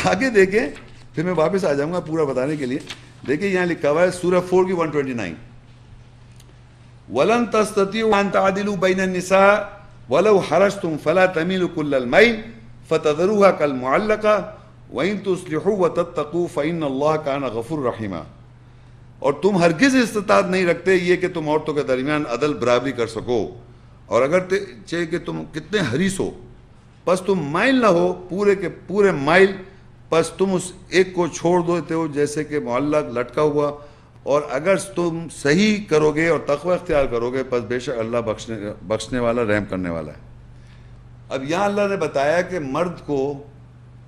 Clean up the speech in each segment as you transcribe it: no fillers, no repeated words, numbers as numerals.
آگے دیکھیں, پھر میں واپس آ جاؤں گا پورا بتانے کے لیے. دیکھیں یہاں لکھا ہوا ہے سورہ 4 کی 129, وَلَن تَسْتَطِيعُوا أَن تَعْدِلُوا بَيْنَ النِّسَاءِ وَلَوْ حَرَصْتُمْ فَلَا تَمِيلُوا كُلَّ الْمَيْلِ فَتَذَرُوهَا كَالْمُعَلَّقَةِ وَإِن تُصْلِحُوا وَتَتَّقُوا فَإِنَّ اللَّهَ كَانَ غَفُورًا رَحِيمًا. اور تم ہرگز استطاعت نہیں رکھتے یہ کہ تم عورتوں کے درمیان عدل برابری کر سکو, اور اگر چاہے کہ تم کتنے حریص ہو پس تم مائل نہ ہو پورے کے پورے مائل, پس تم اس ایک کو چھوڑ دیتے ہو جیسے کہ معلق لٹکا ہوا, اور اگر تم صحیح کرو گے اور تقوی اختیار کرو گے پس بے شک اللہ بخشنے والا رحم کرنے والا ہے. اب یہاں اللہ نے بتایا کہ مرد کو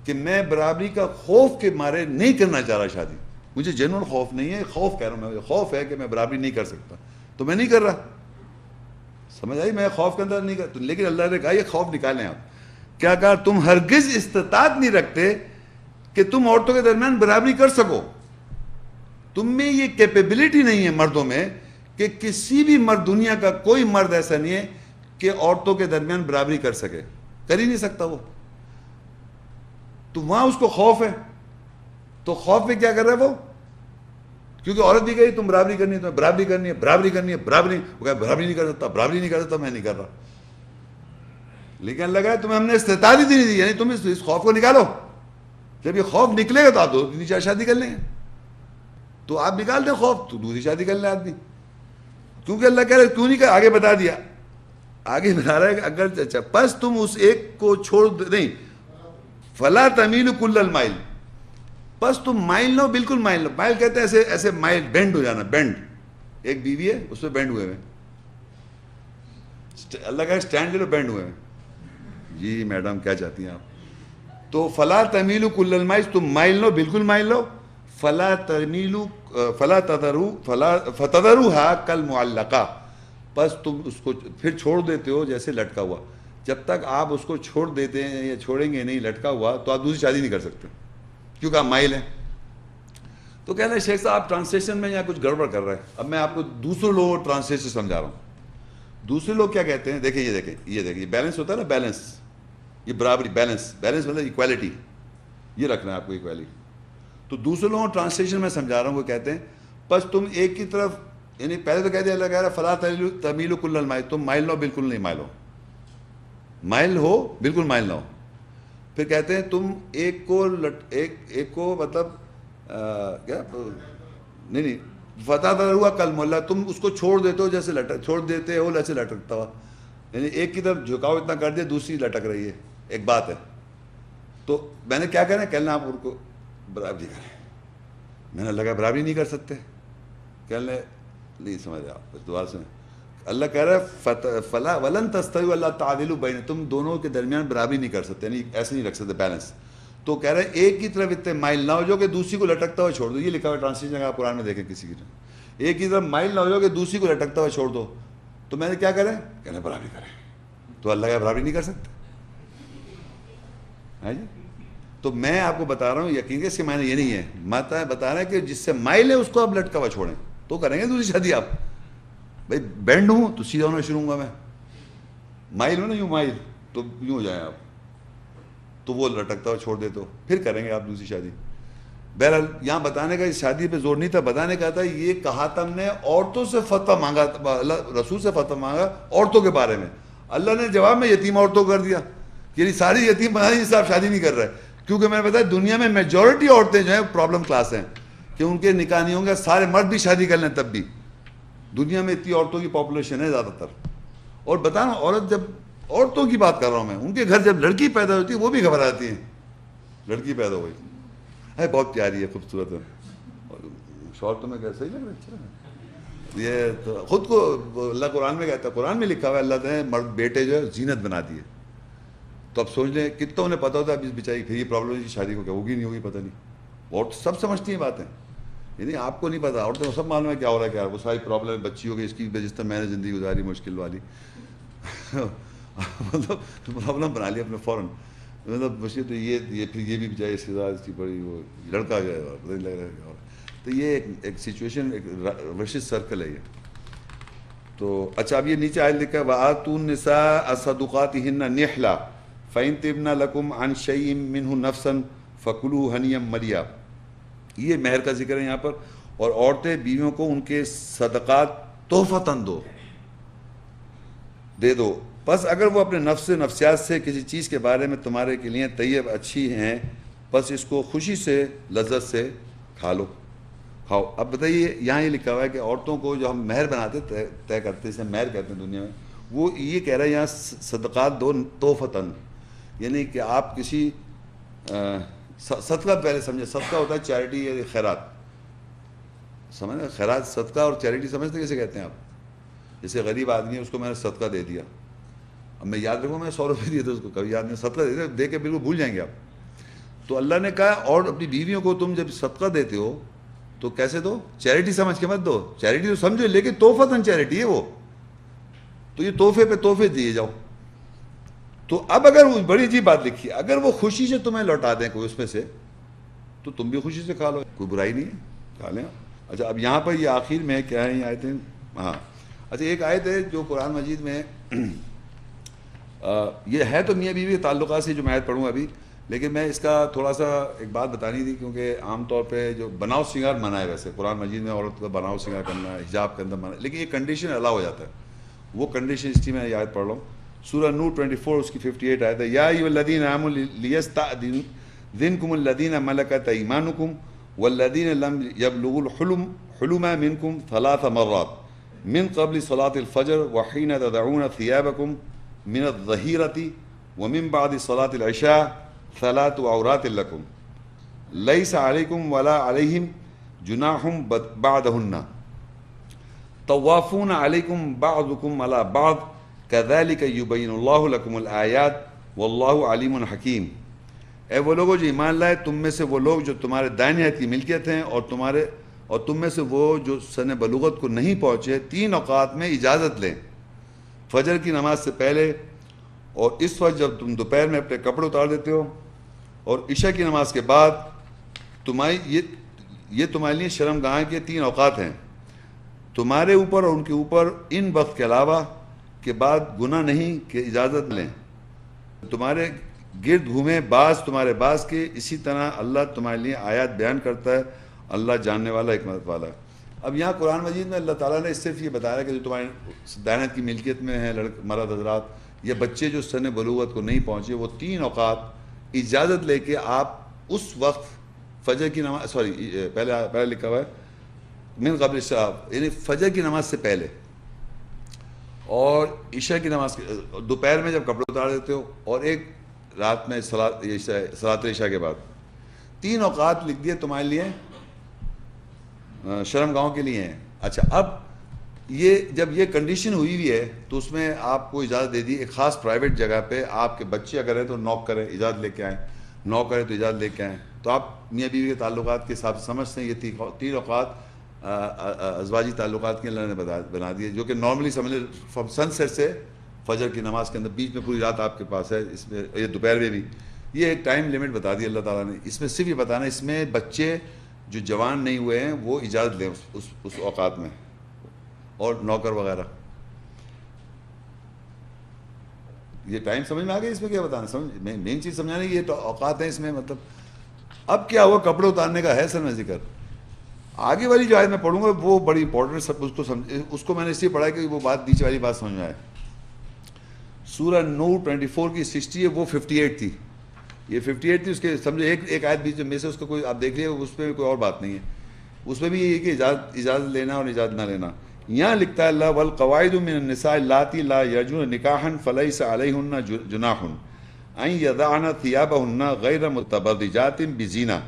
کہ میں برابری کا خوف کے مارے نہیں کرنا چاہ رہا شادی, مجھے جنون خوف نہیں ہے, خوف کہہ رہا ہوں میں, خوف ہے کہ میں برابری نہیں کر سکتا تو میں نہیں کر رہا. سمجھ آئی, میں خوف کے اندر نہیں کر, لیکن اللہ نے کہا یہ خوف نکالیں آپ. کیا کہا, تم ہرگز استطاعت نہیں رکھتے کہ تم عورتوں کے درمیان برابری کر سکو. تم میں یہ کیپیبلٹی نہیں ہے مردوں میں کہ کسی بھی مرد, دنیا کا کوئی مرد ایسا نہیں ہے کہ عورتوں کے درمیان برابری کر سکے, کر ہی نہیں سکتا وہ. تو وہاں اس کو خوف ہے, تو خوف میں کیا کر رہا ہے وہ, کیونکہ عورت بھی کہی تم برابری کرنی ہے, تمہیں برابری کرنی ہے, برابری کرنی ہے, برابری, وہ کہا برابری نہیں کر سکتا, برابری نہیں کر سکتا, میں نہیں کر رہا. لیکن اللہ کہا تمہیں ہم نے استطاعت ہی نہیں دی, یعنی تم اس خوف کو نکالو. جب یہ خوف نکلے گا تو آپ دوسری شادی کر لیں گے. تو آپ نکال دیں خوف تو دوسری شادی کر لیں آدمی, کیونکہ اللہ کہہ رہا ہے کیوں نہیں کر, آگے بتا دیا, آگے بتا رہا ہے کہ اگر اچھا پس تم اس ایک کو چھوڑ نہیں, فلا تمیلوا کل المائل, بس تم مائل نہ ہو, بالکل مائل نہ ہو. مائل کہتے ہیں ایسے ایسے مائل, بینڈ ہو جانا, بینڈ. ایک بیوی ہے اس پہ بینڈ ہوئے ہوئے, اللہ کا اسٹینڈ لو, بینڈ ہوئے ہیں. جی میڈم کیا چاہتی ہیں آپ؟ تو فلا تمیلوا کل المائل, تم مائل نہ ہو, بالکل مائل نہ ہو. فلا تمیلوا فلا فتذروها کالمعلقہ, بس تم اس کو پھر چھوڑ دیتے ہو جیسے لٹکا ہوا. جب تک آپ اس کو چھوڑ دیتے ہیں یا چھوڑیں گے نہیں لٹکا ہوا تو آپ دوسری شادی نہیں کر سکتے, کیونکہ آپ مائل ہیں. تو کہنا ہے شیخ صاحب آپ ٹرانسلیشن میں یہاں کچھ گڑبڑ کر رہے ہیں. اب میں آپ کو دوسرے لوگوں کو ٹرانسلیشن سمجھا رہا ہوں. دوسرے لوگ کیا کہتے ہیں, دیکھیں یہ دیکھیں, یہ بیلنس ہوتا ہے نا, بیلنس, یہ برابری, بیلنس, بیلنس مطلب ایکویلٹی, یہ رکھنا ہے آپ کو ایکویلٹی. تو دوسرے لوگوں کو ٹرانسلیشن میں سمجھا رہا ہوں, وہ کہتے ہیں بس تم ایک کی طرف, یعنی پہلے تو کہتے ہیں اللہ کہہ رہا ہے فلا تمیلوا کل المائل, تم مائل نہ ہو, بالکل نہیں مائل ہو, مائل ہو بالکل مائل نہ ہو. پھر کہتے ہیں تم ایک کو مطلب کیا نہیں فتح ہوا کالمعلقہ, تم اس کو چھوڑ دیتے ہو جیسے چھوڑ دیتے ہو جیسے لٹکتا ہوا, یعنی ایک کی طرف جھکاؤ اتنا کر دیا, دوسری لٹک رہی ہے, ایک بات ہے. تو میں نے کیا کہنا ہے, کہنا آپ ان کو برابری کریں. میں نے لگا برابری نہیں کر سکتے, کہنے نہیں سمجھ آپ دوبارہ سے. اللہ کہہ رہا ہے فلا ولن تستووا اللہ تعدلوا بین, تم دونوں کے درمیان برابری نہیں کر سکتے, یعنی ایسے نہیں رکھ سکتے بیلنس. تو کہہ رہے ہیں ایک کی طرف اتنے مائل نہ ہو جو کہ دوسری کو لٹکتا ہوا چھوڑ دو. یہ لکھا ہوا ٹرانسلیشن اگر آپ قرآن میں دیکھیں کسی کی طرف, ایک کی طرف مائل نہ ہو جو کہ دوسری کو لٹکتا ہوا چھوڑ دو. تو میں نے کیا کریں, کہنا برابری کریں. تو اللہ کا برابری نہیں کر سکتے ہے جی. تو میں آپ کو بتا رہا ہوں, یقین کہ اس کے معنی یہ نہیں ہے, بتا رہا ہے کہ جس سے مائل ہے اس کو آپ لٹکا ہوا چھوڑیں تو کریں گے دوسری شادی. آپ بھائی بینڈ ہوں تو سیدھا ہونا شروع ہوں گا میں, مائل ہوں نا یوں مائل تو یوں ہو جائیں آپ, تو وہ لٹکتا ہوا چھوڑ دیتے ہو, پھر کریں گے آپ دوسری شادی. بہرحال یہاں بتانے کا اس شادی پہ زور نہیں تھا, بتانے کا تھا یہ کہا تھا ہم نے عورتوں سے فتویٰ مانگا, رسول سے فتویٰ مانگا عورتوں کے بارے میں. اللہ نے جواب میں یتیم عورتوں کر دیا, یعنی ساری یتیم بنا دی, صاحب شادی نہیں کر رہے. کیونکہ میں نے بتایا دنیا میں میجورٹی عورتیں جو ہیں پرابلم کلاس ہیں, کہ ان کے نکاح نہیں ہوں گے, سارے مرد بھی شادی کر لیں تب بھی. دنیا میں اتنی عورتوں کی پاپولیشن ہے زیادہ تر. اور بتانا عورت, جب عورتوں کی بات کر رہا ہوں میں, ان کے گھر جب لڑکی پیدا ہوتی ہے وہ بھی گھبراتی ہیں, لڑکی پیدا ہوئی ہے بہت پیاری ہے, خوبصورت ہے, شوہر تمہیں کیسا ہی لگ رہا ہے, اچھا ہے. یہ تو خود کو اللہ قرآن میں کہتا ہے, قرآن میں لکھا ہوا ہے اللہ نے مرد بیٹے جو ہے زینت بنا دیے. تو اب سوچ لیں کتنا انہیں پتا ہوتا ہے اب اس بیچاری پھر یہ پرابلم شادی کو کیا ہوگی نہیں ہوگی پتہ نہیں. اور سب سمجھتی ہیں باتیں, یعنی آپ کو نہیں پتا, عورتوں کو سب معلوم ہے کیا ہو رہا ہے, کیا وہ ساری پرابلم بچی ہو گئی اس کی جس طرح میں نے زندگی گزاری مشکل والی. مطلب پرابلم بنا لیا اپنے فوراً, مطلب مشکل تو یہ پھر یہ بھی بچائی اس کے ساتھ اس کی بڑی وہ لڑکا جو ہے پتہ نہیں لگ رہا ہے. تو یہ ایک سچویشن, ایک وشیش سرکل ہے یہ. تو اچھا اب یہ نیچے آیت لکھا ہے وَآتُوا النِّسَاءَ صَدُقَاتِهِنَّ نِحْلَةً فَإِن طِبْنَ لَكُمْ عَنْ شَيْءٍ مِّنْهُ نَفْسًا فَكُلُوا هَنِيًّا مَرِيًّا، یہ مہر کا ذکر ہے یہاں پر. اور عورتیں بیویوں کو ان کے صدقات تحفتاً دے دو. بس اگر وہ اپنے نفس نفسیات سے کسی چیز کے بارے میں تمہارے کے لیے طیب اچھی ہیں، بس اس کو خوشی سے لذت سے کھاؤ. اب بتائیے یہاں یہ لکھا ہوا ہے کہ عورتوں کو جو ہم مہر بناتے طے کرتے ہیں، مہر کہتے ہیں دنیا میں، وہ یہ کہہ رہا ہے یہاں صدقات دو تحفتاً، یعنی کہ آپ کسی صدقہ، پہلے سمجھے صدقہ ہوتا ہے چیریٹی یا خیرات، سمجھ خیرات صدقہ اور چیریٹی سمجھتے کیسے کہتے ہیں آپ؟ جیسے غریب آدمی ہے اس کو میں نے صدقہ دے دیا، اب میں یاد رکھوں میں 100 روپئے دیے تھے اس کو، کبھی یاد نہیں، صدقہ دے کے بالکل بھول جائیں گے آپ. تو اللہ نے کہا اور اپنی بیویوں کو تم جب صدقہ دیتے ہو تو کیسے دو؟ چیریٹی سمجھ کے مت دو، چیریٹی تو سمجھو لیکن تحفتاً چیریٹی ہے وہ، تو یہ تحفے پہ تحفے دیے جاؤ. تو اب اگر وہ بڑی عجیب بات لکھی ہے، اگر وہ خوشی سے تمہیں لوٹا دیں کوئی اس میں سے تو تم بھی خوشی سے کھا لو، کوئی برائی نہیں ہے، کھا لیں. اچھا اب یہاں پر یہ آخر میں کیا ہے یہ آیتیں؟ ہاں اچھا ایک آیت ہے جو قرآن مجید میں یہ ہے تو میاں بیوی کے تعلقات سے جو میں آیت پڑھوں ابھی، لیکن میں اس کا تھوڑا سا ایک بات بتانی تھی، کیونکہ عام طور پہ جو بناؤ سنگار منع ہے، ویسے قرآن مجید میں عورت کا بناؤ سنگار کرنا حجاب کے اندر منع ہے، لیکن یہ کنڈیشن الاؤ ہو جاتا ہے. وہ کنڈیشن اس کی میں یہ آیت پڑھ رہا ہوں، سورہ نور 24 اس کی 58 آیت ہے. یا ایھا الذین آمنوا لیستأذنکم الذین ملکت ایمانکم والذین لم یبلغوا الحلم منکم 3 مرات من قبل صلاة الفجر وحین تدعون ثیابکم من الظہیرۃ ومن بعد صلاة العشاء 3 عورات لکم لیس علیکم ولا علیہم جناح بعدہن طوافون علیکم بعضکم علی بعض کذالک یبین اللہ لکم الآیات واللہ علیم حکیم. اے وہ لوگوں جو ایمان لائے، تم میں سے وہ لوگ جو تمہارے دائیں ہاتھ کی ملکیت ہیں اور تم میں سے وہ جو سن بلوغت کو نہیں پہنچے 3 اوقات میں اجازت لیں، فجر کی نماز سے پہلے، اور اس وقت جب تم دوپہر میں اپنے کپڑے اتار دیتے ہو، اور عشاء کی نماز کے بعد. یہ تمہارے لیے شرمگاہ کے 3 اوقات ہیں، تمہارے اوپر اور ان کے اوپر ان وقت کے علاوہ کے بعد گناہ نہیں کہ اجازت لیں. تمہارے گرد گھومیں بعض تمہارے بعض کے، اسی طرح اللہ تمہارے لیے آیات بیان کرتا ہے، اللہ جاننے والا حکمت والا. اب یہاں قرآن مجید میں اللہ تعالیٰ نے صرف یہ بتایا کہ جو تمہارے دائنت کی ملکیت میں ہیں مرد حضرات یا بچے جو سن بلوغت کو نہیں پہنچے، وہ 3 اوقات اجازت لے کے آپ اس وقت فجر کی نماز پہلے لکھا ہوا ہے من قبل الشاب، یعنی فجر کی نماز سے پہلے اور عشاء کی نماز دوپہر میں جب کپڑے اتار دیتے ہو، اور ایک رات میں صلاۃ عشاء کے بعد 3 اوقات لکھ دیے تمہارے لیے شرم گاہوں کے لیے ہیں. اچھا اب یہ جب یہ کنڈیشن ہوئی ہے تو اس میں آپ کو اجازت دے دی ایک خاص پرائیویٹ جگہ پہ، آپ کے بچے اگر ہیں تو نوک کریں اجازت لے کے آئیں، نوک کریں تو اجازت لے کے آئیں. تو آپ میاں بیوی کے تعلقات کے حساب سے سمجھتے ہیں یہ 3 اوقات ازواجی تعلقات کے اللہ نے بنا دیے، جو کہ نارملی سمجھ فرام سن سیٹ سے فجر کی نماز کے اندر بیچ میں پوری رات آپ کے پاس ہے، اس میں یہ دوپہر میں بھی یہ ایک ٹائم لمٹ بتا دی اللہ تعالیٰ نے. اس میں صرف یہ بتانا اس میں بچے جو جوان نہیں ہوئے ہیں وہ اجازت لیں اس اوقات میں، اور نوکر وغیرہ. یہ ٹائم سمجھ میں آ گیا اس میں کیا بتانا، سمجھ مین چیز سمجھانے کی یہ تو اوقات ہیں اس میں. مطلب اب کیا ہوا کپڑے اتارنے کا ہے سر میں ذکر، آگے والی جو آیت میں پڑھوں گا وہ بڑی امپورٹنٹ، سب اس کو میں نے اس لیے پڑھا کہ وہ بات نیچے والی بات سمجھ میں آئے. سورہ نور 24 کی 60 ہے، وہ 58 تھی، یہ 58 تھی. اس کے سمجھے ایک آیت بیچ میں سے اس کا کوئی آپ دیکھ لیے، اس پہ کوئی اور بات نہیں ہے. اس میں بھی یہ کہ اجازت لینا اور اجازت نہ لینا. یہاں لکھتا ہے اللہ والقواعد من النساء اللاتي لا يرجون نکاحا فليس عليهن جناح ان يضعن ثيابهن غير متبرجات بزينة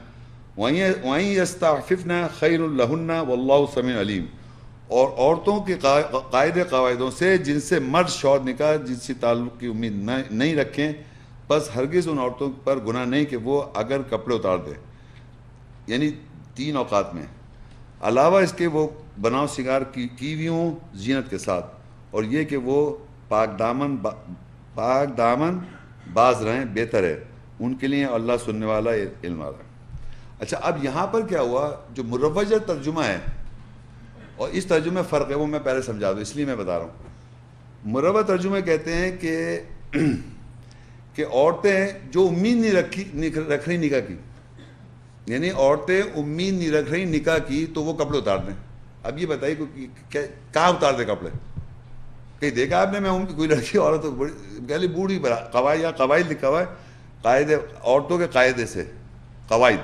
وان يستعففن خير لهن والله سميع عليم. اور عورتوں کے قاعدوں سے جن سے مرد شوہر نکاح جنسی تعلق کی امید نہیں رکھیں، بس ہرگز ان عورتوں پر گناہ نہیں کہ وہ اگر کپڑے اتار دیں، یعنی 3 اوقات میں. علاوہ اس کے وہ بناؤ سنگار کی ہوئی ہوں زینت کے ساتھ، اور یہ کہ وہ پاک دامن باز رہیں بہتر ہے ان کے لیے، اللہ سننے والا علم والا. اچھا اب یہاں پر کیا ہوا، جو مروجہ ترجمہ ہے اور اس ترجمے میں فرق ہے وہ میں پہلے سمجھا دوں، اس لیے میں بتا رہا ہوں. مروجہ ترجمے کہتے ہیں کہ عورتیں جو امید نہیں رکھ رہی نکاح کی، یعنی عورتیں امید نہیں رکھ رہی نکاح کی تو وہ کپڑے اتار دیں. اب یہ بتائیے کہاں اتار دیں کپڑے؟ کہیں دیکھا آپ نے؟ میں کوئی لڑکی عورت پہلے بوڑھی قواعد یا قواعد لکھا ہوا ہے، قاعدے عورتوں کے قاعدے سے قواعد.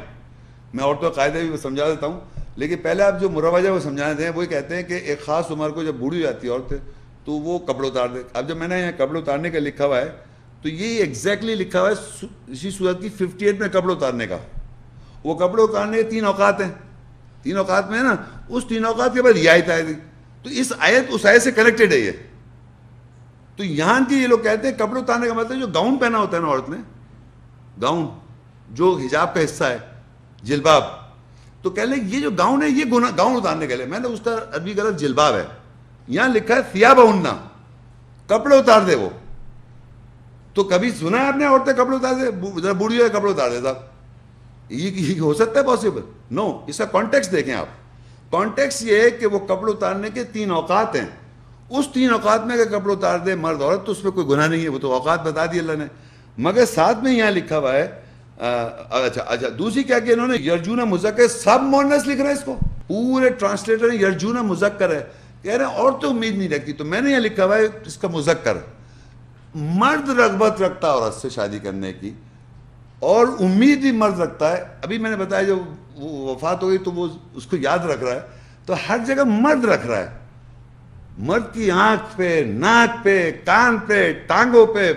میں عورتوں کے قاعدے بھی سمجھا دیتا ہوں، لیکن پہلے آپ جو مروجہ وہ سمجھانے تھے، وہی کہتے ہیں کہ ایک خاص عمر کو جب بوڑھی ہو جاتی ہے عورتیں تو وہ کپڑے اتار دے. اب جب میں نے یہاں کپڑے اتارنے کا لکھا ہوا ہے تو یہ ایگزیکٹلی لکھا ہوا ہے اسی صورت کی 58 میں کپڑے اتارنے کا. وہ کپڑے اتارنے کے 3 اوقات ہیں، 3 اوقات میں ہے نا، اس 3 اوقات کے بعد یہ آیت آئے گی. تو اس آیت اس آیت سے کنیکٹڈ ہے یہ. تو یہاں کے یہ لوگ کہتے ہیں کپڑے اتارنے کا مطلب جو گاؤن پہنا ہوتا ہے نا عورت نے، گاؤن جو حجاب کا حصہ ہے، جلباب، تو کہہ لیں یہ جو گاؤن ہے یہ گاؤن اتارنے کے لیے. میں نے اس کا عربی غلط جلباب ہے، یہاں لکھا ہے ثیابہن، کپڑے اتار دے. وہ تو کبھی سنا ہے آپ نے عورتیں کپڑے اتار دے؟ ذرا بوڑھی ہوئے کپڑے اتار دے صاحب، یہ ہو سکتا ہے پاسبل؟ نو. اس کا کانٹیکسٹ دیکھیں آپ. کانٹیکسٹ یہ ہے کہ وہ کپڑے اتارنے کے 3 اوقات ہیں. اس 3 اوقات میں اگر کپڑے اتار دے مرد عورت تو اس پہ کوئی گناہ نہیں ہے، وہ تو اوقات بتا دی اللہ نے. مگر ساتھ میں یہاں لکھا ہوا ہے اچھا دوسری کیا کہ انہوں نے یرجون مذکر، سب مونس لکھ رہے ہیں اس کو، پورے ٹرانسلیٹر یرجون مذکر ہے، کہہ رہے ہیں عورتیں امید نہیں رکھتی. تو میں نے یہاں لکھا ہوا ہے اس کا مذکر، مرد رغبت رکھتا عورت سے شادی کرنے کی اور امید بھی مرد رکھتا ہے. ابھی میں نے بتایا جو وہ وفات ہو گئی تو وہ اس کو یاد رکھ رہا ہے، تو ہر جگہ مرد رکھ رہا ہے. مرد کی آنکھ پہ، ناک پہ، کان پہ، ٹانگوں پہ،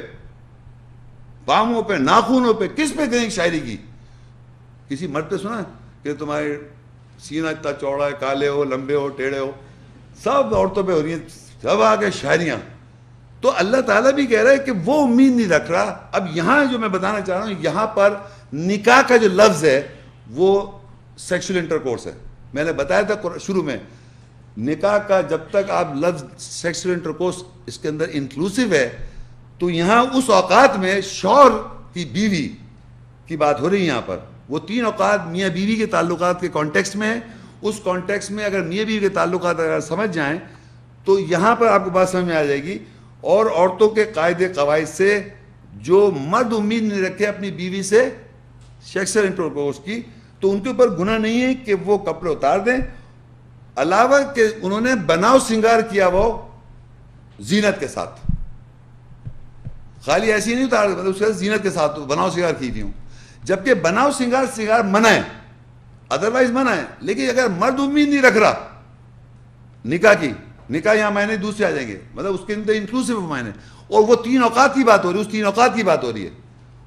باموں پہ، ناخنوں پہ، کس پہ کہیں شاعری کی؟ کسی مرد پہ سنا کہ تمہارے سینہ اتنا چوڑا ہے، کالے ہو، لمبے ہو، ٹیڑھے ہو؟ سب عورتوں پہ ہو رہی ہیں، سب آگے شاعریاں. تو اللہ تعالیٰ بھی کہہ رہا ہے کہ وہ امید نہیں رکھ رہا. اب یہاں جو میں بتانا چاہ رہا ہوں، یہاں پر نکاح کا جو لفظ ہے وہ سیکشل انٹرکورس ہے. میں نے بتایا تھا شروع میں، نکاح کا جب تک آپ لفظ سیکشل انٹرکورس اس کے اندر انکلوسیو ہے تو یہاں اس اوقات میں شوہر کی بیوی کی بات ہو رہی ہے. یہاں پر وہ 3 اوقات میاں بیوی کے تعلقات کے کانٹیکسٹ میں ہے. اس کانٹیکسٹ میں اگر میاں بیوی کے تعلقات اگر سمجھ جائیں تو یہاں پر آپ کو بات سمجھ میں آ جائے گی. اور عورتوں کے قاعدے قواعد سے جو مرد امید نہیں رکھے اپنی بیوی سے سیکشل انٹرکورس کی تو ان کے اوپر گناہ نہیں ہے کہ وہ کپڑے اتار دیں، علاوہ کہ انہوں نے بناؤ سنگار کیا وہ زینت کے ساتھ. خالی ایسی نہیں اتار، مطلب اس کے ساتھ زینت کے ساتھ بناؤ سنگار کی تھی. جبکہ بناؤ سنگار منع ہے، ادروائز منع ہے. لیکن اگر مرد امید نہیں رکھ رہا نکاح کی، نکاح یہاں معنی دوسرے آ جائیں گے، مطلب اس کے اندر انکلوسیو معنی، اور وہ 3 اوقات کی بات ہو رہی ہے، اس 3 اوقات کی بات ہو رہی ہے.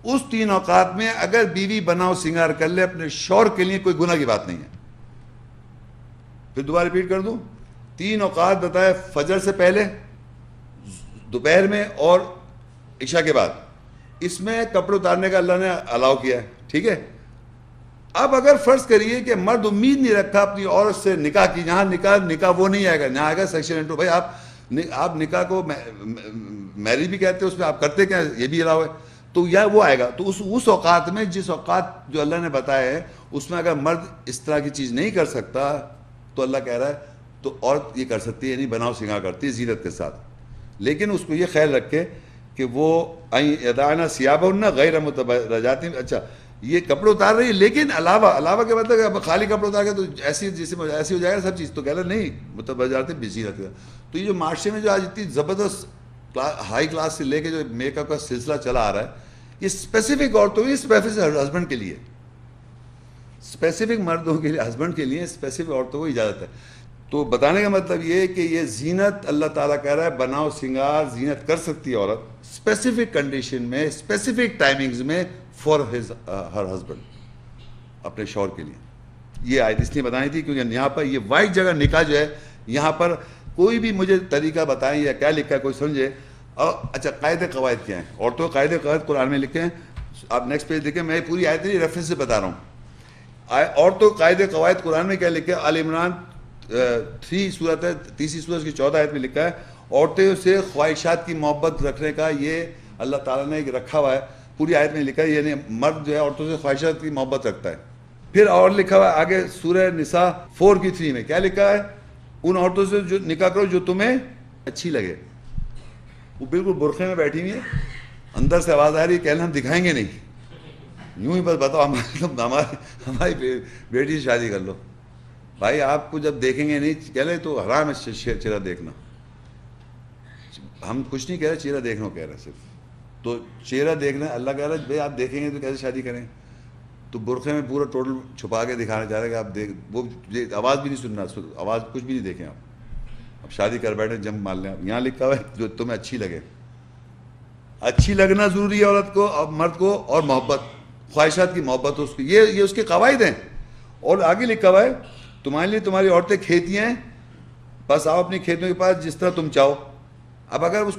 اس 3 اوقات میں اگر بیوی بناؤ سنگار کر لے اپنے شوہر کے لیے کوئی گناہ کی بات نہیں ہے. پھر دوبارہ ریپیٹ کر دوں، 3 اوقات بتائے، فجر سے پہلے، دوپہر میں اور عشاء کے بعد. اس میں کپڑے اتارنے کا اللہ نے الاؤ کیا ہے، ٹھیک ہے. اب اگر فرض کریے کہ مرد امید نہیں رکھا اپنی عورت سے نکاح کی، جہاں نکاح وہ نہیں آئے گا، یہاں آئے گا سیکشن انٹر. بھائی آپ نکاح کو میرج بھی کہتے ہیں، اس میں آپ کرتے کیا، یہ بھی الاؤ ہے. تو یا وہ آئے گا تو اس اوقات میں، جس اوقات جو اللہ نے بتایا ہے اس میں اگر مرد اس طرح کی چیز نہیں کر سکتا تو اللہ کہہ رہا ہے تو عورت یہ کر سکتی ہے، یعنی بناؤ سنگار کرتی ہے زینت کے ساتھ. لیکن اس کو یہ خیال رکھے کہ وہ یدعنا ثیابہن غیر متبرجات. اچھا یہ کپڑے اتار رہی ہے لیکن علاوہ کے مطلب اب خالی کپڑے اتار کے تو ایسی ہو جائے گا سب چیز. تو کہہ رہا نہیں، متبرجات بزینت. تو یہ جو معاشرے میں جو آج اتنی زبردست ہائی کلاس سے لے کے جو میک اپ کا سلسلہ چلا آ رہا ہے، یہ اسپیسیفک عورتوں کے، اسپیسیفک ہسبینڈ کے لیے، اسپیسیفک مردوں کے لیے، ہسبینڈ کے لیے، اسپیسیفک عورتوں کو اجازت ہے. تو بتانے کا مطلب یہ ہے کہ یہ زینت اللہ تعالیٰ کہہ رہا ہے بناؤ سنگار زینت کر سکتی ہے عورت اسپیسیفک کنڈیشن میں، اسپیسیفک ٹائمنگز میں، فار ہر ہسبینڈ، اپنے شوہر کے لیے. یہ آیت اس لیے بتائی تھی کیونکہ یہاں پر یہ واحد جگہ نکاح جو ہے، یہاں پر کوئی بھی مجھے طریقہ بتائیں یا کیا لکھا ہے کوئی سمجھے. اچھا قاعدے قواعد کیا ہیں؟ عورتوں کے قاعدے قواعد قرآن میں لکھے ہیں. آپ نیکسٹ پیج دیکھیں، میں پوری آیت نہیں ریفرنس سے بتا رہا ہوں. عورتوں کے قاعدے قواعد قرآن میں کیا لکھا ہے؟ آل عمران 3 سورت ہے، تیسری سورت کی 14 آیت میں لکھا ہے عورتوں سے خواہشات کی محبت رکھنے کا یہ اللہ تعالیٰ نے رکھا ہوا ہے. پوری آیت میں لکھا ہے، یعنی مرد جو ہے عورتوں سے خواہشات کی محبت رکھتا ہے. پھر اور لکھا ہوا ہے آگے سورہ نساء 4 کی 3 میں کیا لکھا ہے؟ ان عورتوں سے جو نکاح کرو جو تمہیں اچھی لگے. وہ بالکل برقعے میں بیٹھی ہوئی ہے، اندر سے آواز آ رہی ہے، کہنا ہم دکھائیں گے نہیں. یوں ہی بس بتاؤ ہماری بیٹی سے شادی کر لو. بھائی آپ کو جب دیکھیں گے نہیں کہہ لیں تو حرام ہے چہرہ دیکھنا. ہم کچھ نہیں کہہ رہے, چہرہ دیکھنا کہہ رہے صرف. تو چہرہ دیکھنا اللہ کہہ رہا ہے بھائی آپ دیکھیں گے تو کیسے شادی کریں. تو برقعے میں پورا ٹوٹل چھپا کے دکھانا چاہ رہے کہ آپ دیکھ, وہ آواز بھی نہیں سننا, آواز کچھ بھی نہیں دیکھیں آپ. اب شادی کر بیٹھے جنگ مار لیں. یہاں لکھا ہوا ہے جو تمہیں اچھی لگے. اچھی لگنا ضروری ہے عورت کو اور مرد کو, اور محبت, خواہشات کی محبت اس کی, یہ اس کے قواعد ہیں. اور آگے لکھا ہوا ہے تمہارے لیے تمہاری عورتیں کھیتیاں ہیں, بس آؤ اپنی کھیتوں کے پاس جس طرح تم چاہو. اب اگر اس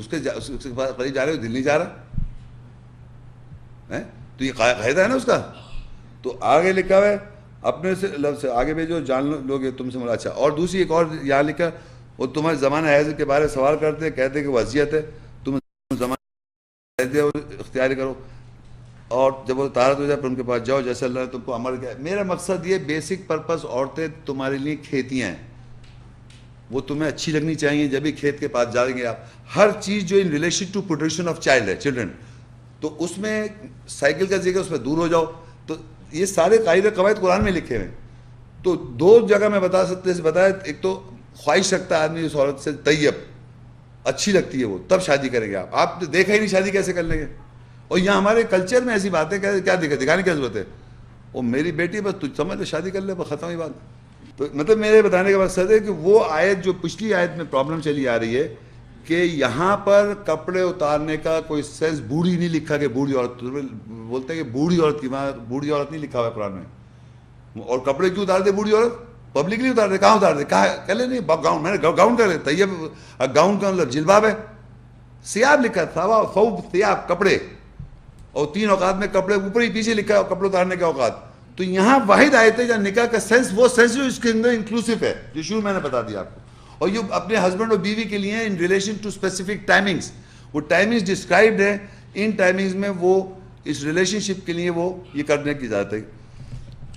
کے قریب جا رہے ہو دل نہیں جا رہا تو یہ قاعدہ ہے نا اس کا. تو آگے لکھا ہوا ہے اپنے سے لفظ سے آگے بھیجو جان لوگے تم سے ملا. اچھا, اور دوسری ایک اور یہاں لکھا, وہ تمہارے زمانہ حیض کے بارے میں سوال کرتے ہیں, کہتے ہیں کہ وہ اذیت ہے, تم زمانہ حیض اختیار کرو, اور جب وہ طہارت ہو جائے پھر ان کے پاس جاؤ جیسے اللہ نے تم کو امر کیا. میرا مقصد یہ بیسک پرپس, عورتیں تمہارے لیے کھیتیاں ہیں, وہ تمہیں اچھی لگنی چاہیے. جب بھی کھیت کے پاس جائیں گے آپ, ہر چیز جو in relation to protection of child ہے, چلڈرن, تو اس میں سائیکل کا ذکر, اس میں دور ہو جاؤ. تو یہ سارے قاعدے قواعد قرآن میں لکھے ہوئے ہیں. تو دو جگہ میں بتا سکتے سے بتایا, ایک تو خواہش رکھتا ہے آدمی اس عورت سے, طیب اچھی لگتی ہے وہ, تب شادی کریں گے. آپ دیکھا ہی نہیں شادی کیسے کر لیں گے. اور یہاں ہمارے کلچر میں ایسی باتیں کیا دکھانے کی ضرورت ہے. وہ میری بیٹی بس تجھ سمجھ تو شادی کر لے, بس ختم ہی بات. تو مطلب میرے بتانے کا مقصد ہے کہ وہ آیت جو پچھلی آیت میں پرابلم چلی آ رہی ہے کہ یہاں پر کپڑے اتارنے کا کوئی سینس, بوڑھی نہیں لکھا کہ بوڑھی عورت, بولتے ہیں کہ بوڑھی عورت کی, وہاں بوڑھی عورت نہیں لکھا ہوا ہے قرآن میں. اور کپڑے کیوں اتار دے بوڑھی عورت, پبلکلی اتار دے, کہاں اتار دے, کہاں کہہ لے نہیں گاؤن, میں نے گاؤن کر لے, طیب گاؤن کا مطلب جلباب ہے. سیاب لکھا ہے, ثوب ثیاب کپڑے, اور 3 اوقات میں کپڑے اوپر ہی پیچھے لکھا ہے کپڑے اتارنے کے اوقات. تو یہاں واحد آیت ہے جہاں نکاح کا سینس, وہ سینس جو اس کے اندر انکلوسیو ہے, جو شروع میں نے بتا دیا آپ کو. اور یہ اپنے ہسبینڈ اور بیوی کے لیے in relation to specific timings, وہ ٹائمنگس ڈسکرائبڈ ہیں. ان ٹائمنگس میں وہ اس ریلیشن شپ کے لیے وہ یہ کرنے کی ضرورت ہے.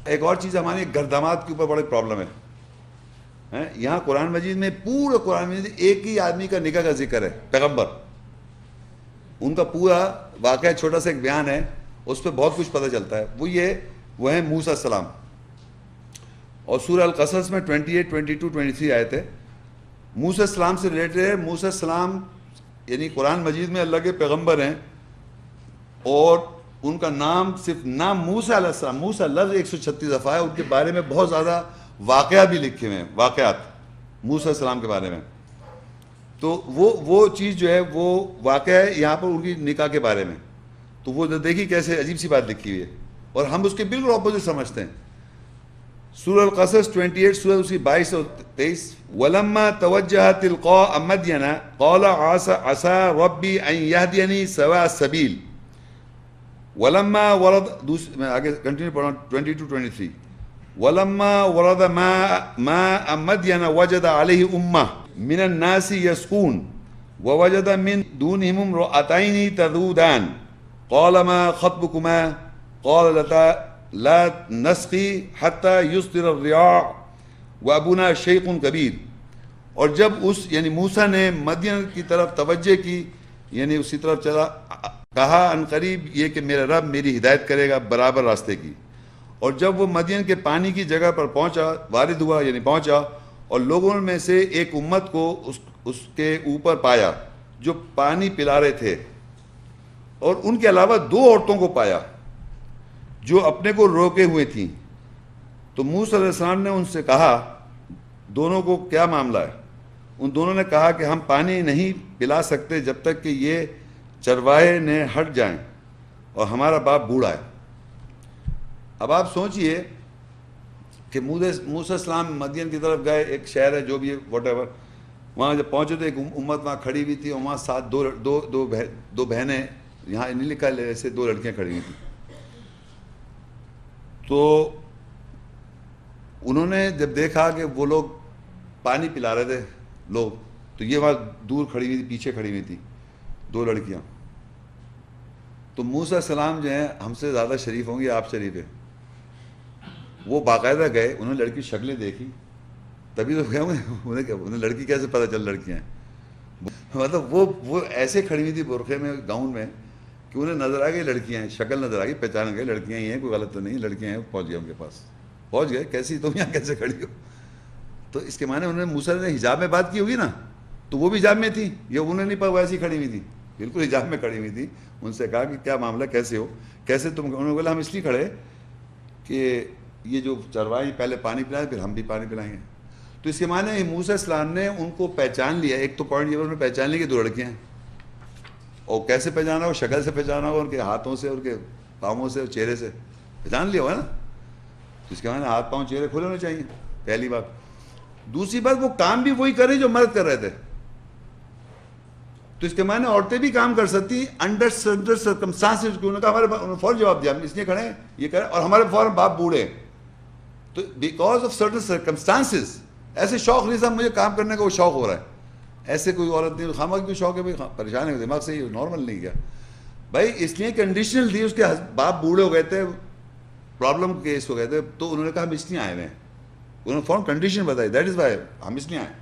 ایک اور چیز, ہماری گردامات کے اوپر بڑی پرابلم ہے. یہاں قرآن مجید میں, پورے قرآن مجید ایک ہی آدمی کا نکاح کا ذکر ہے, پیغمبر. ان کا پورا واقعہ چھوٹا سا ایک بیان ہے, اس پہ بہت کچھ پتہ چلتا ہے. وہ ہیں موسیٰ السلام. اور سورہ القصص میں 28, 22, 23 آیت ہے موسیٰ السلام سے ریلیٹڈ ہے. موسیٰ السلام یعنی قرآن مجید میں اللہ کے پیغمبر ہیں, اور ان کا نام صرف نام موسیٰ علیہ السلام, موسیٰ لفظ 136 دفعہ ہے. ان کے بارے میں بہت زیادہ واقعات بھی لکھے ہوئے ہیں, واقعات موسیٰ السلام کے بارے میں. تو وہ چیز جو ہے وہ واقعہ ہے یہاں پر ان کی نکاح کے بارے میں. تو وہ دیکھیے کیسے عجیب سی بات لکھی ہوئی ہے, اور ہم اس کے بالکل اپوزٹ سمجھتے ہیں. سورہ القصص 28, سورہ اسی 22 اور 23. وَلَمَّا تَوَجَّهَ تِلْقَاءَ مَدْيَنَ قَالَ عَسَىٰ رَبِّي أَن يَهْدِيَنِي سَوَاءَ السَّبِيلِ. وَلَمَّا وَرَدَ, میں آگے کنٹینیو پڑھ رہا ہوں 22, 23. وَلَمَّا وَرَدَ مَاءَ مَدْيَنَ وَجَدَ عَلَيْهِ أُمَّةٌ مِّنَ النَّاسِ يَسْقُونَ وَوَجَدَ مِن دُونِهِمْ امْرَأَتَيْنِ تَذُودَانِ قَالَ مَا خَطْبُكُمَا قَالَتَا لَا نَسْقِي حَتَّى يُصْدِرَ الرِّعَاءُ وَأَبُونَا شَيْخٌ كَبِيرٌ. اور جب اس یعنی موسیٰ نے مدین کی طرف توجہ کی, یعنی اسی طرف چلا, کہا ان قریب یہ کہ میرا رب میری ہدایت کرے گا برابر راستے کی. اور جب وہ مدین کے پانی کی جگہ پر پہنچا, وارد ہوا یعنی پہنچا, اور لوگوں میں سے ایک امت کو اس کے اوپر پایا جو پانی پلا رہے تھے, اور ان کے علاوہ 2 عورتوں کو پایا جو اپنے کو روکے ہوئے تھیں. تو موسیٰ علیہ السلام نے ان سے کہا, دونوں کو کیا معاملہ ہے؟ ان دونوں نے کہا کہ ہم پانی نہیں پلا سکتے جب تک کہ یہ چرواہے نے ہٹ جائیں اور ہمارا باپ بوڑھا ہے. اب آپ سوچئے کہ موسیٰ السلام مدین کی طرف گئے, ایک شہر ہے جو بھی ہے واٹ ایور, وہاں جب پہنچے تو ایک امت وہاں کھڑی ہوئی تھی, اور وہاں ساتھ دو بہنیں, یہاں نہیں لکھا ہے ایسے 2 لڑکیاں کھڑی ہوئی تھیں. تو انہوں نے جب دیکھا کہ وہ لوگ پانی پلا رہے تھے لوگ, تو یہ وہاں دور کھڑی ہوئی تھی, پیچھے کھڑی ہوئی تھی 2 لڑکیاں. تو موسیٰ السلام جو ہیں ہم سے زیادہ شریف ہوں گے, آپ شریف ہیں. وہ باقاعدہ گئے, انہوں نے لڑکی شکلیں دیکھی, تبھی تو گئے انہیں لڑکی کیسے پتہ چل لڑکیاں ہیں. مطلب وہ ایسے کھڑی ہوئی تھی برقعے میں, گاؤن میں, کہ انہیں نظر آ گئی لڑکیاں ہیں، شکل نظر آ گئی، پہچان گئے لڑکیاں ہی ہیں، کوئی غلط تو نہیں، لڑکیاں ہیں، پہنچ گئے ان کے پاس، پہنچ گئے، کیسی تم یہاں کیسے کھڑی ہو؟ تو اس کے معنی انہوں نے موسیٰ نے حجاب میں بات کی ہوگی نا، تو وہ بھی حجاب میں تھی، یہ انہیں نہیں پا ویسی کھڑی ہوئی تھی، بالکل حجاب میں کھڑی ہوئی تھی. ان سے کہا کہ کیا معاملہ، کیسے ہو، کیسے تم؟ انہوں نے بولا ہم اس لیے کھڑے کہ یہ جو چرواہی پہلے پانی پلائیں پھر ہم بھی پانی پلائیں گے. تو اس کے معنی موسیٰ السلام نے ان کو پہچان لیا. ایک تو پوائنٹ یہ انہوں نے پہچان لیا کہ دو لڑکیاں ہیں، اور کیسے پہچانا ہو، شکل سے پہچانا ہو، ان کے ہاتھوں سے، ان کے پاؤں سے، چہرے سے پہچان لیا ہوا نا. تو اس کے معنی ہاتھ پاؤں چہرے کھلے ہونے چاہیے، پہلی بات. دوسری بات وہ کام بھی وہی کر رہی جو مرد کر رہے تھے. تو اس کے معنی عورتیں بھی کام کر سکتی انڈر سرکمسٹانسز. انہوں نے کہا ہمارے فوراً جواب دیا ہم اس لیے کھڑے ہیں یہ کریں، اور ہمارے فوراً باپ بوڑھے ہیں. تو بیکاز آف سرٹن سرکمسٹانسز، ایسے شوق نہیں صاحب مجھے کام کرنے کا وہ شوق ہو رہا ہے، ایسے کوئی عورت نہیں، خامہ کی شوق ہے بھائی، پریشان ہے دماغ سے، یہ نارمل نہیں کیا بھائی. اس لیے کنڈیشنل تھی، اس کے باپ بوڑھے ہو گئے تھے، پرابلم کیس ہو گئے تھے، تو انہوں نے کہا ہم اس لیے آئے ہوئے ہیں. انہوں نے فوراً کنڈیشن بتائی، دیٹ از وائی ہم اس لیے آئے.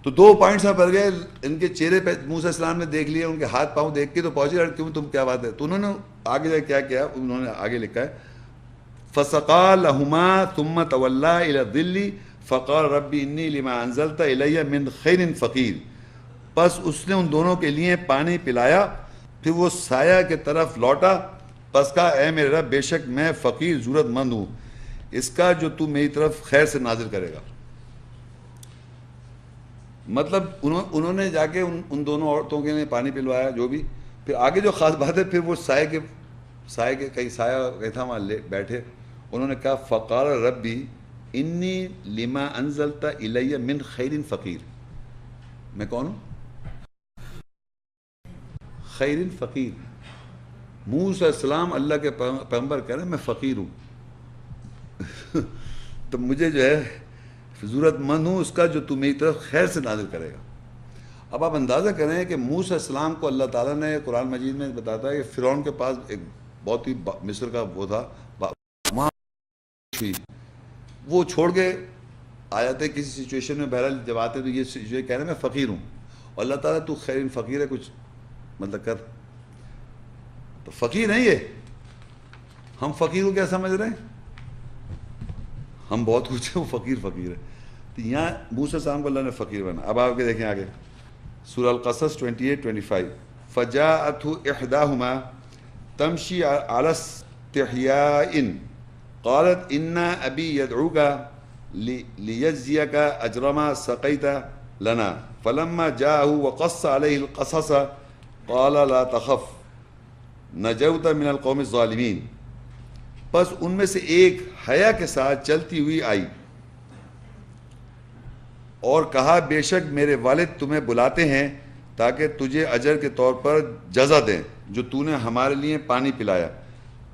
تو دو پوائنٹس میں پڑ گئے. ان کے چہرے پہ موسیٰ السلام نے دیکھ لیا، ان کے ہاتھ پاؤں دیکھ کے تو پہنچے کیوں تم کیا بات ہے. تو انہوں نے آگے جا کیا کیا، انہوں نے آگے لکھا ہے فَسَقَىٰ لَهُمَا ثُمَّ تَوَلَّىٰ إِلَى الظِّلِّ فَقَالَ رَبِّ إِنِّي لِمَا أَنزَلْتَ إِلَيَّ مِنْ خَيْرٍ فَقِيرٌ. پس اس نے ان دونوں کے لیے پانی پلایا، پھر وہ سایہ کی طرف لوٹا، پس کہا اے میرے رب بے شک میں فقیر ضرورت مند ہوں اس کا جو تو میری طرف خیر سے نازل کرے گا. مطلب انہوں نے جا کے ان دونوں عورتوں کے لیے پانی پلوایا جو بھی. پھر آگے جو خاص بات ہے، پھر وہ سائے کے کئی سایہ تھا وہاں بیٹھے. انہوں نے کہا فقال ربی انی لما انزلت الی من خیر فقیر. میں کون ہوں؟ خیر فقیر. موسیٰ السلام اللہ کے پیغمبر کہہ رہے ہیں میں فقیر ہوں تو مجھے جو ہے ضرورت مند ہوں اس کا جو تو میری طرف خیر سے نازل کرے گا. اب آپ اندازہ کریں کہ موسیٰ السلام کو اللہ تعالیٰ نے قرآن مجید میں بتاتا ہے کہ فرعون کے پاس ایک بہت ہی مصر کا وہ تھا، وہاں وہ چھوڑ کے آ جاتے کسی سچویشن میں. بہرحال جب آتے تو یہ کہہ رہے ہیں میں فقیر ہوں، اور اللہ تعالیٰ تو خیر فقیر ہے، کچھ مطلب کر. تو فقیر ہیں یہ، ہم فقیر کو کیا سمجھ رہے ہیں، ہم بہت کچھ ہیں، وہ فقیر ہے. تو یہاں موسیٰ السلام کو اللہ نے فقیر بنا. اب آپ کے دیکھیں آگے سورہ القصص 28-25 فَجَاءَتْهُ إِحْدَاهُمَا تَمْشِي عَلَى اسْتِحْيَاءٍ قَالَتْ إِنَّ أَبِي يَدْعُوكَ لِيَجْزِيَكَ أَجْرَ مَا سَقَيْتَ لَنَا فَلَمَّا جَاءَهُ وَقَصَّ عَلَيْهِ الْقَصَصَ قَالَ لَا تَخَفْ نَجَوْتَ مِنَ الْقَوْمِ الظَّالِمِينَ. بس ان میں سے ایک حیا کے ساتھ چلتی ہوئی آئی اور کہا بے شک میرے والد تمہیں بلاتے ہیں تاکہ تجھے اجر کے طور پر جزا دیں جو تو نے ہمارے لیے پانی پلایا.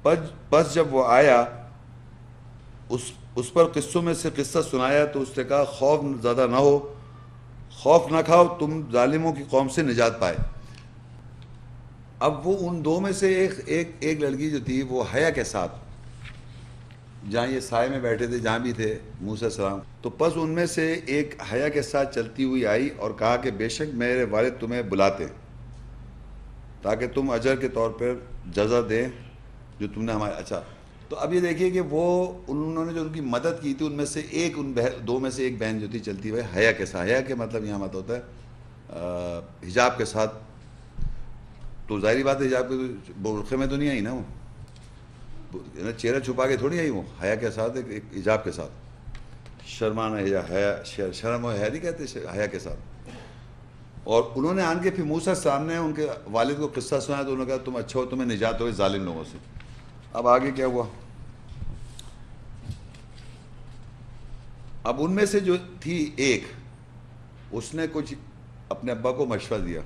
بس جب وہ آیا اس پر قصوں میں سے قصہ سنایا تو اس نے کہا خوف زدہ نہ ہو، خوف نہ کھاؤ، تم ظالموں کی قوم سے نجات پائے. اب وہ ان دو میں سے ایک لڑکی جو تھی وہ حیا کے ساتھ، جہاں یہ سائے میں بیٹھے تھے جہاں بھی تھے موسیٰ السلام، تو پس ان میں سے ایک حیا کے ساتھ چلتی ہوئی آئی اور کہا کہ بے شک میرے والد تمہیں بلاتے ہیں تاکہ تم اجر کے طور پر جزا دیں جو تم نے ہمارے. اچھا تو اب یہ دیکھیے کہ وہ انہوں نے جو ان کی مدد کی تھی ان میں سے ایک دو میں سے ایک بہن جو تھی چلتی ہوئی حیا کے ساتھ. حیا کے مطلب یہاں مت ہوتا ہے حجاب کے ساتھ. تو ظاہری بات ہے حجاب کے برقعے میں تو نہیں آئی نا، وہ چہرہ چھپا کے تھوڑی آئی، وہ حیا کے ساتھ ایک حجاب کے ساتھ. شرمانہ حیا، شرم و حیا نہیں کہتے، حیا کے ساتھ. اور انہوں نے آن کے پھر موسیٰ سامنے ان کے والد کو قصہ سنایا تو انہوں نے کہا تم اچھا ہو تمہیں نجات ہوئی ظالم لوگوں سے. اب آگے کیا ہوا، اب ان میں سے جو تھی ایک، اس نے کچھ اپنے ابا کو مشورہ دیا.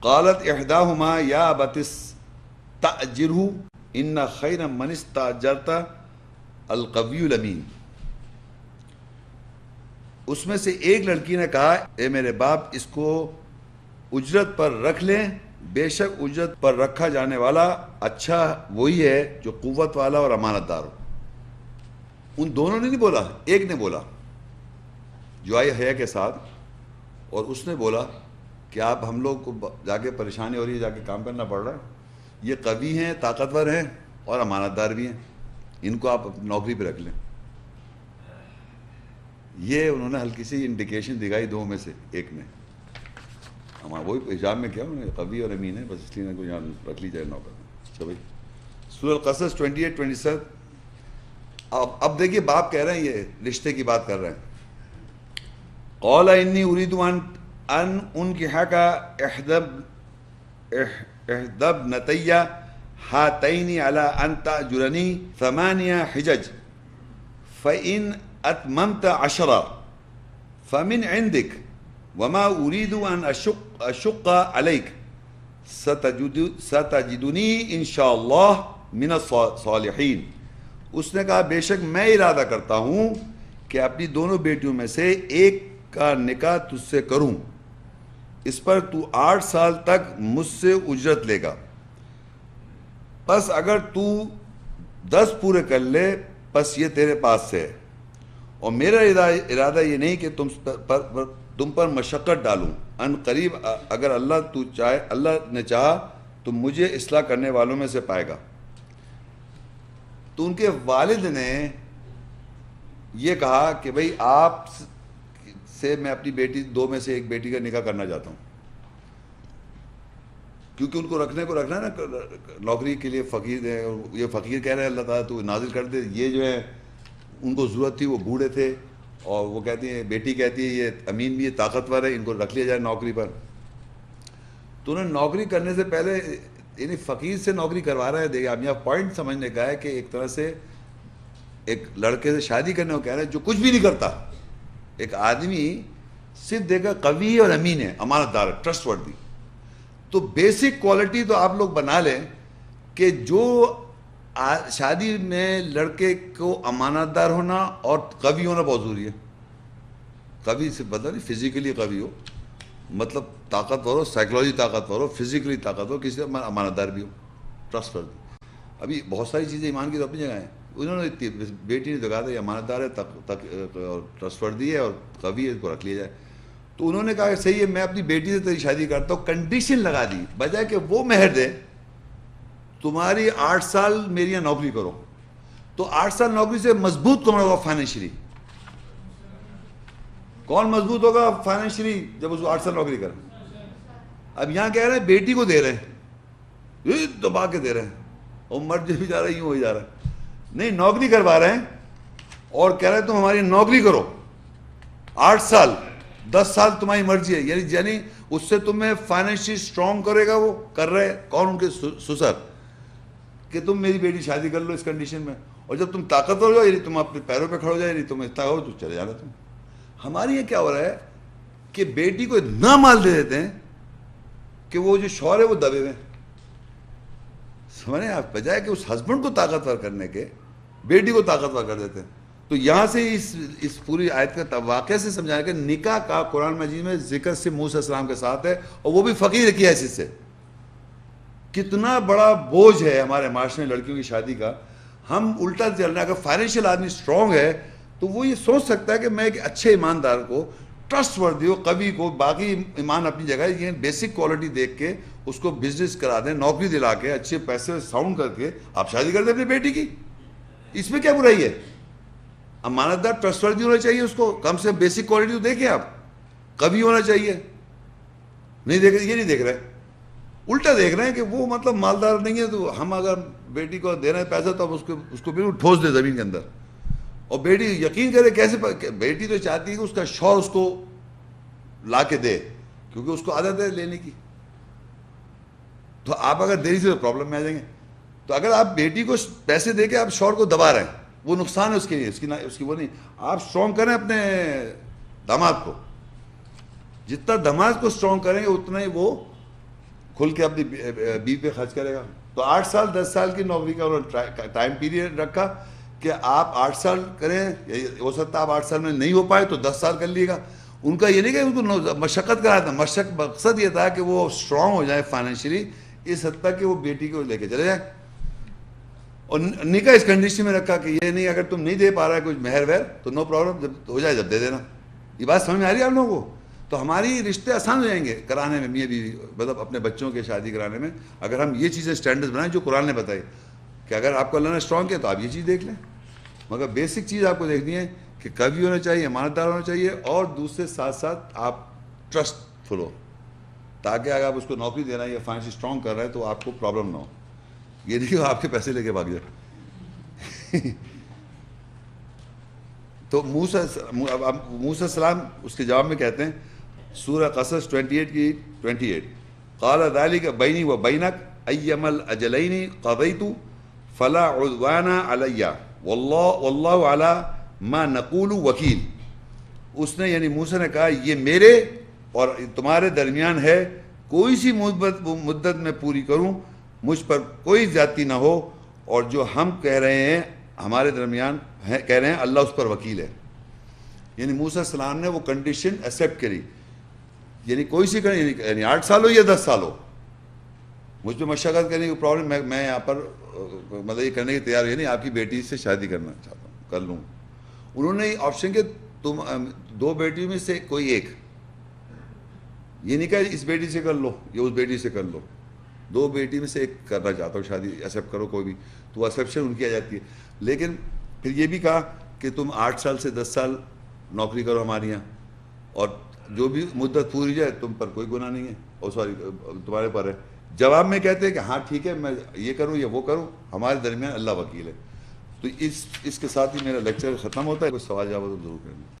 قالت احداہما یا ابت استأجرہ ان خیر من استأجرت القوی الامین. اس میں سے ایک لڑکی نے کہا اے میرے باپ اس کو اجرت پر رکھ لیں، بے شک اجرت پر رکھا جانے والا اچھا وہی ہے جو قوت والا اور امانت دار ہو. ان دونوں نے نہیں بولا، ایک نے بولا جو آئی حیا کے ساتھ، اور اس نے بولا کہ آپ ہم لوگ کو جا کے پریشانی ہو رہی ہے، جا کے کام کرنا پڑ رہا ہے. یہ قوی ہیں، طاقتور ہیں اور امانت دار بھی ہیں، ان کو آپ نوکری پہ رکھ لیں. یہ انہوں نے ہلکی سی انڈیکیشن دکھائی دو میں سے ایک میں. ہمارا وہی حجاب میں کیا انہوں نے قوی اور امین ہے، بس اس لیے کو یہاں رکھ لی جائے نوکر. اچھا بھائی، سورہ القصص 28-27. اب دیکھیے باپ کہہ رہے ہیں، یہ رشتے کی بات کر رہے ہیں. قال انی اريد ان انکحک احدى ابنتي هاتين على ان تأجرني 8 حجج فإن أتممت 10 فمن عندك وما أريد أن أشق عليك ستجدني إن شاء الله من الصالحين. اس نے کہا بے شک میں ارادہ کرتا ہوں کہ اپنی دونوں بیٹیوں میں سے ایک کا نکاح تجھ سے کروں، اس پر تو 8 سال تک مجھ سے اجرت لے گا. بس اگر تو 10 پورے کر لے بس یہ تیرے پاس سے ہے، اور میرا ارادہ یہ نہیں کہ تم پر مشقت ڈالوں. ان قریب اگر اللہ نے چاہا تو مجھے اصلاح کرنے والوں میں سے پائے گا. تو ان کے والد نے یہ کہا کہ بھئی آپ سے میں اپنی بیٹی 2 میں سے ایک بیٹی کا نکاح کرنا چاہتا ہوں، کیونکہ ان کو رکھنا ہے نا نوکری کے لیے. فقیر ہے، یہ فقیر کہہ رہے ہیں اللہ تعالیٰ تو نازل کر دے. یہ جو ہے ان کو ضرورت تھی، وہ بوڑھے تھے، اور وہ کہتی ہیں، بیٹی کہتی ہے یہ امین بھی ہے، طاقتور ہے، ان کو رکھ لیا جائے نوکری پر. تو انہوں نے نوکری کرنے سے پہلے یعنی فقیر سے نوکری کروا رہا ہے. دیکھیں اب یہاں پوائنٹ سمجھنے کا ہے کہ ایک طرح سے ایک لڑکے سے شادی کرنے کو کہہ رہے ہیں جو کچھ بھی نہیں کرتا. ایک آدمی صرف دیکھا قوی اور امین ہے، امانت دار ہے، ٹرسٹ وردی. تو بیسک کوالٹی تو آپ لوگ بنا لیں کہ جو شادی میں لڑکے کو امانت دار ہونا اور قوی ہونا بہت ضروری ہے. قوی سے بدلا نہیں فزیکلی قوی ہو، مطلب طاقتور ہو، سائیکلوجی طاقتور ہو، فزیکلی طاقتور، کسی امانت دار بھی ہو، ٹرسٹ وردی. ابھی بہت ساری چیزیں ایمان کی تو اپنی جگہ ہیں. انہوں نے بیٹی نے دکھا دیا امانت دار ہے اور ٹرسٹ وردی ہے اور قوی ہے، اس کو رکھ لیا جائے. تو انہوں نے کہا کہ صحیح ہے میں اپنی بیٹی سے تیری شادی کرتا ہوں. کنڈیشن لگا دی، بجائے کہ وہ مہر دے تمہاری 8 سال میری یہاں نوکری کرو. تو 8 سال نوکری سے مضبوط کون ہوگا فائنینشلی؟ کون مضبوط ہوگا فائنینشلی جب اس کو 8 سال نوکری کرے؟ اب یہاں کہہ رہے ہیں بیٹی کو دے رہے ہیں، دبا کے دے رہے ہیں، اور مرد بھی جا رہا ہے، یوں ہو جا رہا ہے. نہیں، نوکری کروا رہے ہیں اور کہہ رہے ہیں تم ہماری نوکری کرو 8 سال، 10 سال تمہاری مرضی ہے. یعنی اس سے تمہیں فائنینشلی سٹرونگ کرے گا. وہ کر رہے کون؟ ان کے سسر، کہ تم میری بیٹی شادی کر لو اس کنڈیشن میں، اور جب تم طاقتور ہو جاؤ، یعنی تم اپنے پیروں پہ کھڑے ہو جائے، یعنی تم اتنا ہو تو چلے جانا. تم ہمارے یہاں کیا ہو رہا ہے کہ بیٹی کو اتنا مال دے دیتے ہیں کہ وہ جو شوہر ہے وہ دبے ہوئے. سمجھ رہے ہیں آپ؟ بجائے کہ اس ہسبینڈ کو طاقتور کرنے کے بیٹی کو طاقتور کر دیتے ہیں. تو یہاں سے اس پوری آیت کا واقعہ سے سمجھایا کہ نکاح کا قرآن مجید میں ذکر سے موسیٰ علیہ السلام کے ساتھ ہے، اور وہ بھی فقیر کی حیثیت سے. کتنا بڑا بوجھ ہے ہمارے معاشرے میں لڑکیوں کی شادی کا. ہم الٹا چل رہے ہیں. اگر فائنینشیل آدمی سٹرونگ ہے تو وہ یہ سوچ سکتا ہے کہ میں ایک اچھے ایماندار کو، ٹرسٹ وردی ہو، قوی کو، باقی ایمان اپنی جگہ، یہ بیسک کوالٹی دیکھ کے اس کو بزنس کرا دیں، نوکری دلا کے، اچھے پیسے ساؤنڈ کر کے آپ شادی کر دیں اپنی بیٹی کی. اس میں کیا برائی ہے؟ امانت دار ٹرسٹ وردی ہونا چاہیے اس کو، کم سے کم بیسک کوالٹی تو دیکھیں آپ. قوی ہونا چاہیے. نہیں دیکھ رہے، یہ نہیں دیکھ رہے، الٹا دیکھ رہے ہیں کہ وہ مطلب مالدار نہیں ہے، تو ہم اگر بیٹی کو دے رہے ہیں پیسہ تو اب اس کو بالکل ٹھوس دے زمین کے اندر. اور بیٹی یقین کرے کیسے، بیٹی تو چاہتی ہے کہ اس کا شوہر اس کو لا کے دے، کیونکہ اس کو عادت ہے لینے کی. تو آپ اگر دیری سے پرابلم میں آ جائیں گے. تو اگر آپ بیٹی کو پیسے دے کے آپ شوہر کو دبا رہے ہیں، وہ نقصان ہے اس کے لیے، اس کی وہ نہیں. آپ سٹرونگ کریں اپنے داماد کو، جتنا داماد کو سٹرونگ کریں گے اتنا ہی وہ کھل کے اپنی بیوی پہ خرچ کرے گا. تو 8 سال 10 سال کی نوکری کا انہوں نے ٹائم پیریڈ رکھا کہ آپ 8 سال کریں. ہو سکتا ہے آپ 8 سال میں نہیں ہو پائے تو 10 سال کر لیے گا. ان کا یہ نہیں کہ ان کو مشقت کرا تھا، مقصد یہ تھا کہ وہ سٹرونگ ہو جائے فائنینشلی اس حد تک کہ وہ بیٹی کو لے کے چلے جائیں. اور نکاح اس کنڈیشن میں رکھا کہ یہ نہیں اگر تم نہیں دے پا رہا ہے کچھ مہر وہر تو نو پرابلم، جب ہو جائے جب دے دینا. یہ بات سمجھ میں آ رہی ہے آپ لوگوں کو؟ تو ہماری رشتے آسان ہو جائیں گے کرانے میں، میاں بیوی مطلب اپنے بچوں کے شادی کرانے میں، اگر ہم یہ چیزیں اسٹینڈرڈ بنائیں جو قرآن نے بتائی کہ اگر آپ کو اللہ نے اسٹرانگ کیا تو آپ یہ چیز دیکھ لیں. مگر بیسک چیز آپ کو دیکھنی ہے کہ کبھی ہونا چاہیے، امانت دار ہونا چاہیے، اور دوسرے ساتھ ساتھ آپ ٹرسٹ فل ہو، تاکہ اگر آپ اس کو نوکری دے رہے ہیں یا فائنینشلی اسٹرانگ کر رہے ہیں تو آپ کو پرابلم نہ ہو. یہ نہیں کہ آپ کے پیسے لے کے بھاگ جائے. تو موسیٰ السلام اس کے جواب میں کہتے ہیں سورہ قصص 28 کی 28 قال ذلك بینی و بینک ایما الاجلین قضیت فلا عدوان علی واللہ علی ما نقول وکیل. اس نے یعنی موسیٰ نے کہا یہ میرے اور تمہارے درمیان ہے، کوئی سی مدت میں پوری کروں، مجھ پر کوئی زیادتی نہ ہو، اور جو ہم کہہ رہے ہیں ہمارے درمیان کہہ رہے ہیں اللہ اس پر وکیل ہے. یعنی موسیٰ السلام نے وہ کنڈیشن ایکسیپٹ کری، یعنی کوئی سی یعنی 8 سال ہو یا 10 سال ہو، مجھ پہ مشقت کرنے کی پرابلم، میں یہاں پر مطلب یہ کرنے کی تیار ہوں، یعنی آپ کی بیٹی سے شادی کرنا چاہتا ہوں کر لوں. انہوں نے آپشن کہ تم 2 بیٹیوں میں سے کوئی ایک، یہ نہیں کہا اس بیٹی سے کر لو یا اس بیٹی سے کر لو، 2 بیٹی میں سے ایک کرنا چاہتا ہوں شادی، ایکسیپٹ کرو کوئی بھی، تو ایکسیپشن ان کی آ جاتی ہے. لیکن پھر یہ بھی کہا کہ تم 8 سال سے 10 سال نوکری کرو ہمارے یہاں، اور جو بھی مدت پوری جائے تم پر کوئی گناہ نہیں ہے، اور سوری تمہارے پر ہے. جواب میں کہتے ہیں کہ ہاں ٹھیک ہے میں یہ کروں یا وہ کروں، ہمارے درمیان اللہ وکیل ہے. تو اس کے ساتھ ہی میرا لیکچر ختم ہوتا ہے. کوئی سوال جواب تو ضرور کریں.